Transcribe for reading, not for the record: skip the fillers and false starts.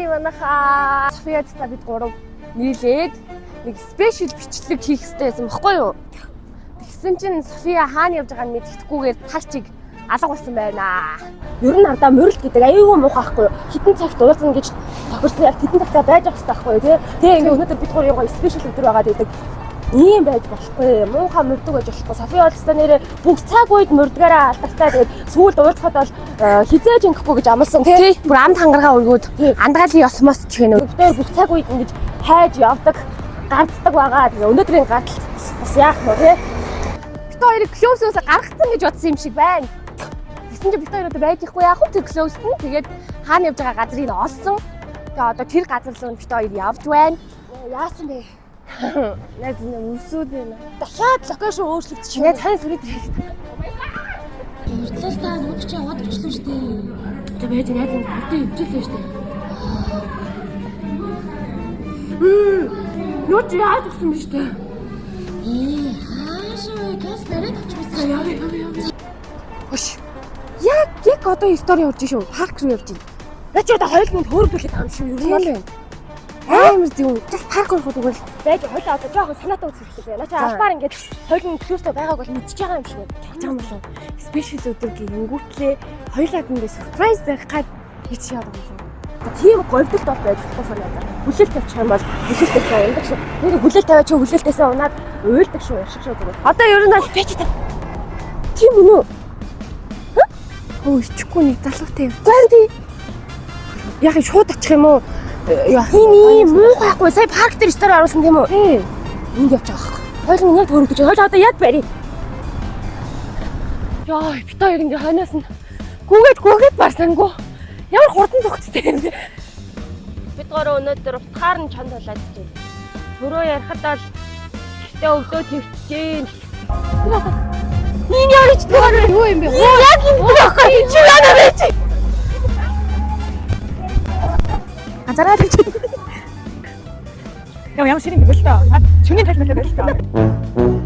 Хай манайхаа. София та бид гурав нийлээд нэг спешиал бичлэг хийх хэрэгтэй байсан баггүй юу? Тэгсэн чинь София хаана явж байгааг мэдчихгүйгээр тагчиг алга болсон байна. Ер нь ардаа мөрөлт гэдэг аюулгүй муухай байхгүй юу? Хитэн цагт уулзна гэж тохирсон яг хитэн цагтаа байж ах хэрэгтэй байхгүй юу? Тэгээ ингээ өнөөдөр бид гурав яваа спешиал өдөр байгаа гэдэг ийм байж болохгүй. Муухай мөрдөг байж болохгүй. София болсоо нэрээ бүх цаг үед мөрдгээрээ алдартай. Тэгээд сүүлд уулзахад бол хизээж ингэхгүй гэж амласан тий. Бүр амт хангаргаа өргөөд андгаалын осмос ч гэнэ. Бүгдээр бүх цаг үед ингэж хайж явдаг, гарддаг байгаа. Тэгээ өнөөдрийн гардал бас яах вэ тий? Бид хоёрыг клоусоос гаргацсан гэж бодсон юм шиг байна. Тэгсэн чинь бид хоёр одоо байж ихгүй яах вэ? Клоуст нь тэгээд хаана явж байгаа газрыг олсон. Тэгээ одоо тэр газар руу бид хоёр явж байна. Яасан бэ? Найз нь өсөөд байна. Дахиад локейшн өөрчлөгдөж байна. Тань сүрээд хэрэгтэй. Уртлал та нүд чи яваад өчлөө штэ. За байж найз нь хатаа өвчлөө штэ. Нүд яаж өгсөн бэ штэ? Хаашаа газ бариад очсон. Яа. Хош. Яг одоо стори урж шүү. Парк руу явж байна. Наа чи одоо хойлмонд хөөрдүүлээд байгаа юм шүү. Ер нь л байна. Амар зүг. Бас парк ороход үгүй байж хойлоо одоо жоохон санаатаа үзэх хэрэгтэй. Наа чи албаар ингээд хойлмонд клюстэй байгааг бол мэдчихэж байгаа юм шиг байна. Тэгж байгаа юм болов. Спешиал өдөр гингүүтлээ хойлоод ингээд surprise байх гад хийж яадаг юм шиг. Тийм говьдолт бол байж болохгүй санаа. Хүлээлт тавьчих юм бол хүлээлтээсээ ундаг шүү. Нэг хүлээлт тавиач хүлээлтээсээ унаад уйлдаг шүү яшиг шүү зүгээр. Одоо ер нь аль байж та. Тийм үү? Өө ичихгүй нэг залуутай юм. Гэн тий. Яг нь шууд очих юм уу? Яа хин муухайхгүй сая парк дээр стори оруулсан тийм үү? Тий. Энд явж байгаа хэрэг. Хойлон яг төрөгдөж. Хойлоо одоо яг барь. Яа бит хоёр ингээ хойноос нь гүгээд барсангүй. Ямар хурдан зүгттэй юм бэ? Бид гурав өнөөдөр утгаар нь чонд болоод чинь. Төрөө ярихад бол ихтэй өвдөө твчжээ. Миний орч дээр юу юм бэ? Яг юм байхгүй чи яана бэ чи? Азараад чи. Ямар ширин бэ л та. Шүний тайлбарлаа байл та.